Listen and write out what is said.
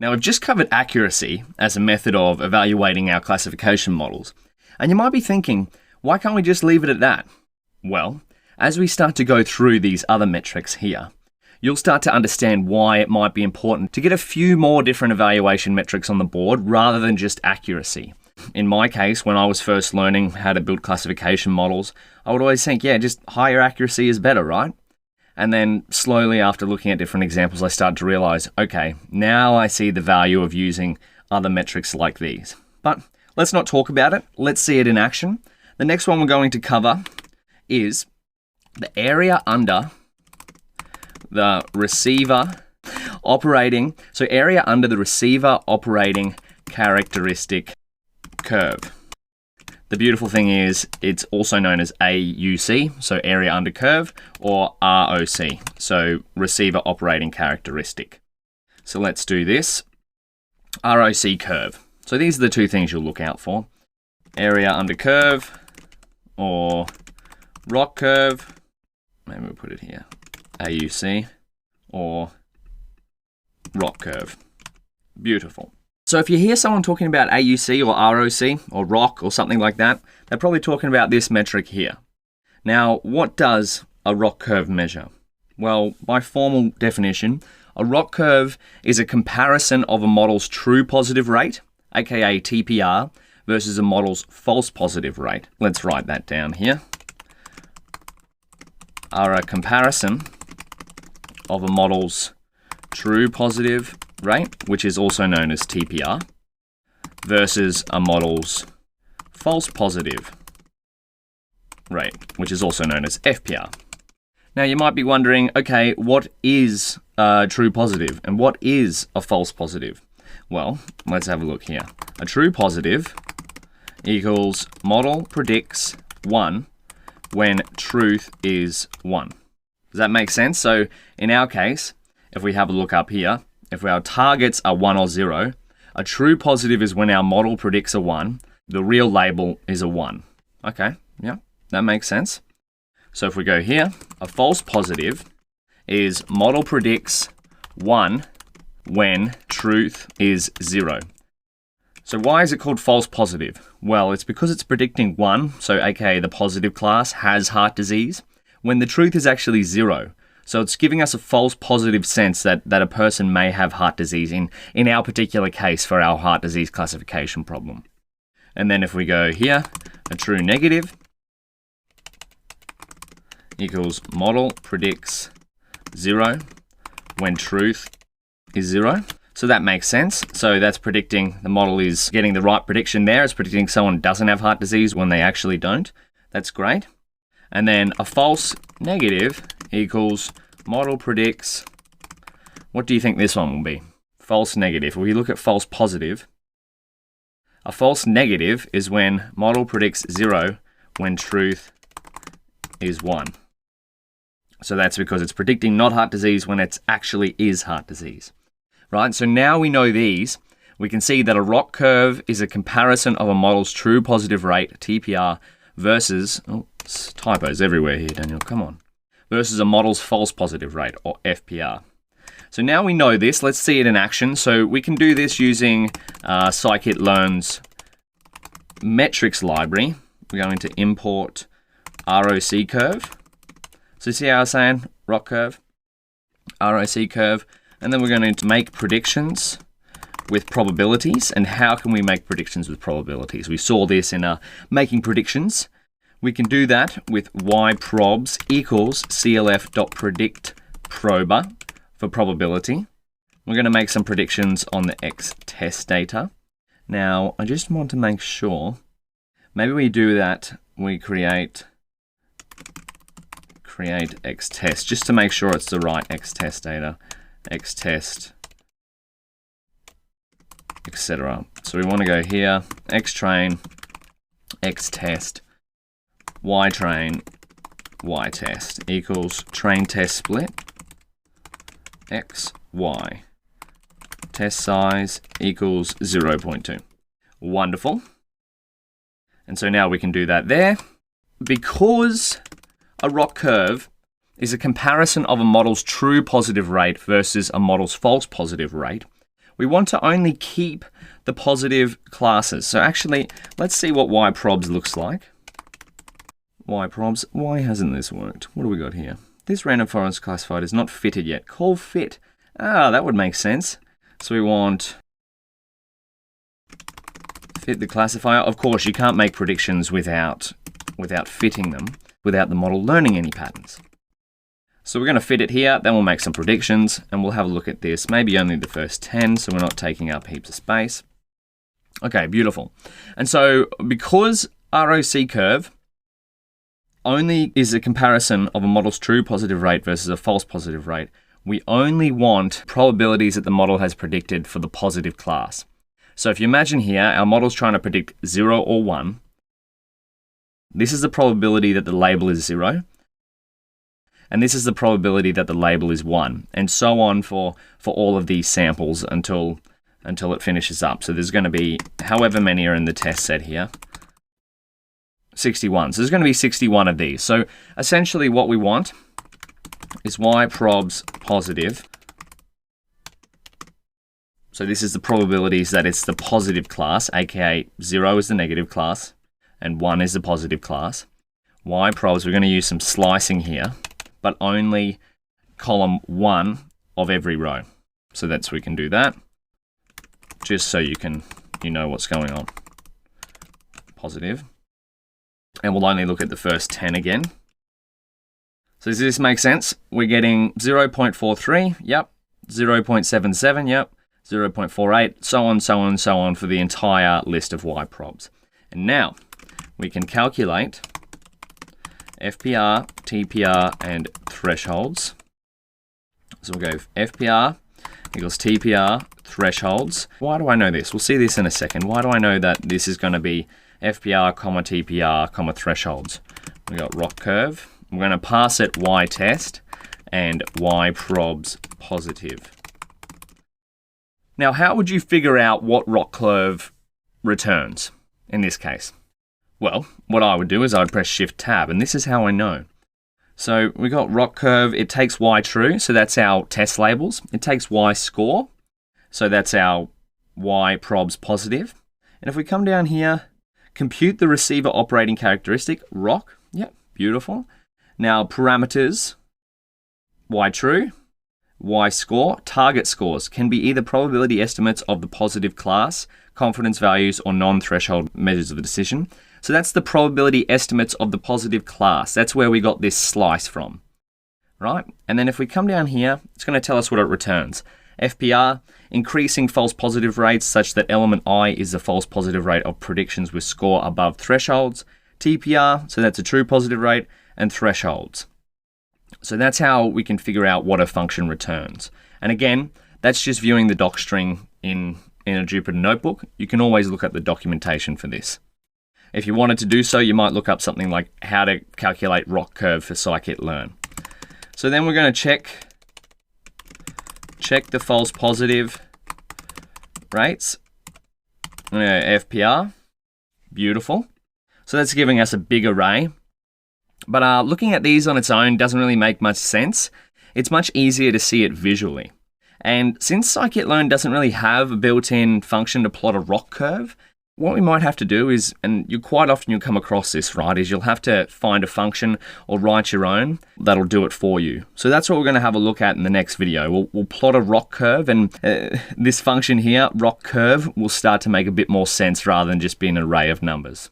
Now, we've just covered accuracy as a method of evaluating our classification models. And you might be thinking, why can't we just leave it at that? Well, as we start to go through these other metrics here, you'll start to understand why it might be important to get a few more different evaluation metrics on the board rather than just accuracy. In my case, when I was first learning how to build classification models, I would always think, yeah, just higher accuracy is better, right? And then slowly after looking at different examples, I started to realize, okay, now I see the value of using other metrics like these. But let's not talk about it. Let's see it in action. The next one we're going to cover is the area under the receiver operating, so area under the receiver operating characteristic curve. The beautiful thing is it's also known as AUC, so area under curve, or ROC, so receiver operating characteristic. So let's do this. ROC curve. So these are the two things you'll look out for. Area under curve or ROC curve. Maybe we'll put it here. AUC or ROC curve. Beautiful. So if you hear someone talking about AUC or ROC or ROC or something like that, they're probably talking about this metric here. Now, what does a ROC curve measure? Well, by formal definition, a ROC curve is a comparison of a model's true positive rate, aka TPR, versus a model's false positive rate. Let's write that down here. Are a comparison of a model's true positive rate, which is also known as TPR, versus a model's false positive rate, which is also known as FPR. Now you might be wondering, okay, what is a true positive and what is a false positive? Well, let's have a look here. A true positive equals model predicts 1 when truth is 1. Does that make sense? So in our case, if we have a look up here, if our targets are 1 or 0, a true positive is when our model predicts a 1, the real label is a 1. Okay, yeah, that makes sense. So if we go here, a false positive is model predicts 1 when truth is 0. So why is it called false positive? Well, it's because it's predicting 1, so aka the positive class has heart disease, when the truth is actually 0. So it's giving us a false positive sense that a person may have heart disease in our particular case for our heart disease classification problem. And then if we go here, a true negative equals model predicts 0 when truth is 0. So that makes sense. So that's predicting the model is getting the right prediction there. It's predicting someone doesn't have heart disease when they actually don't. That's great. And then a false negative equals model predicts, what do you think this one will be? False negative. If we look at false positive, a false negative is when model predicts 0 when truth is 1. So that's because it's predicting not heart disease when it actually is heart disease. Right, so now we know these, we can see that a ROC curve is a comparison of a model's true positive rate, TPR, versus, typos everywhere here, Daniel, come on, versus a model's false positive rate, or FPR. So now we know this, let's see it in action. So we can do this using scikit-learn's metrics library. We're going to import ROC curve. So see how I was saying, ROC curve, ROC curve, and then we're going to make predictions with probabilities. And how can we make predictions with probabilities? We saw this in making predictions. We can do that with yprobs equals clf.predictproba for probability. We're going to make some predictions on the X test data. Now, I just want to make sure, maybe we do that, we create X test, just to make sure it's the right X test data. X test, etc. So we want to go here, X train, X test, Y train, Y test equals train test split, X, Y. Test size equals 0.2. Wonderful. And so now we can do that there. Because a ROC curve is a comparison of a model's true positive rate versus a model's false positive rate, we want to only keep the positive classes. So actually, let's see what yprobs looks like. Yprobs, why hasn't this worked? What do we got here? This random forest classified is not fitted yet. Call fit. Ah, that would make sense. So we want fit the classifier. Of course, you can't make predictions without fitting them, without the model learning any patterns. So we're going to fit it here, then we'll make some predictions, and we'll have a look at this. Maybe only the first 10, so we're not taking up heaps of space. Okay, beautiful. And so because ROC curve only is a comparison of a model's true positive rate versus a false positive rate, we only want probabilities that the model has predicted for the positive class. So if you imagine here, our model's trying to predict 0 or 1. This is the probability that the label is 0. And this is the probability that the label is 1, and so on for all of these samples until it finishes up. So there's going to be however many are in the test set here. 61. So there's going to be 61 of these. So essentially what we want is yprobs positive. So this is the probabilities that it's the positive class, aka 0 is the negative class, and 1 is the positive class. Yprobs, we're going to use some slicing here, but only column 1 of every row. So we can do that, just so you know what's going on. Positive. And we'll only look at the first 10 again. So does this make sense? We're getting 0.43, yep, 0.77, yep, 0.48, so on, so on, so on for the entire list of yprobs. And now we can calculate FPR, TPR, and thresholds. So we'll go FPR equals TPR, thresholds. Why do I know this? We'll see this in a second. Why do I know that this is going to be FPR, TPR, thresholds? We got ROC curve. We're going to pass it y-test and yprobs positive. Now, how would you figure out what ROC curve returns in this case? Well, what I would do is I'd press Shift-Tab, and this is how I know. So we got ROC curve, it takes Y true, so that's our test labels. It takes Y score, so that's our yprobs positive. And if we come down here, compute the receiver operating characteristic, ROC, yep, beautiful. Now parameters, Y true, Y score, target scores can be either probability estimates of the positive class, confidence values, or non-threshold measures of the decision. So that's the probability estimates of the positive class. That's where we got this slice from, right? And then if we come down here, it's going to tell us what it returns. FPR, increasing false positive rates such that element I is the false positive rate of predictions with score above thresholds. TPR, so that's a true positive rate, and thresholds. So that's how we can figure out what a function returns. And again, that's just viewing the doc string in a Jupyter notebook. You can always look at the documentation for this. If you wanted to do so, you might look up something like how to calculate ROC curve for scikit-learn. So then we're going to check the false positive rates. FPR, beautiful. So that's giving us a big array. But looking at these on its own doesn't really make much sense. It's much easier to see it visually. And since scikit-learn doesn't really have a built-in function to plot a ROC curve, what we might have to do is, and quite often you'll come across this, right, is you'll have to find a function or write your own that'll do it for you. So that's what we're going to have a look at in the next video. We'll plot a ROC curve, and this function here, ROC curve, will start to make a bit more sense rather than just be an array of numbers.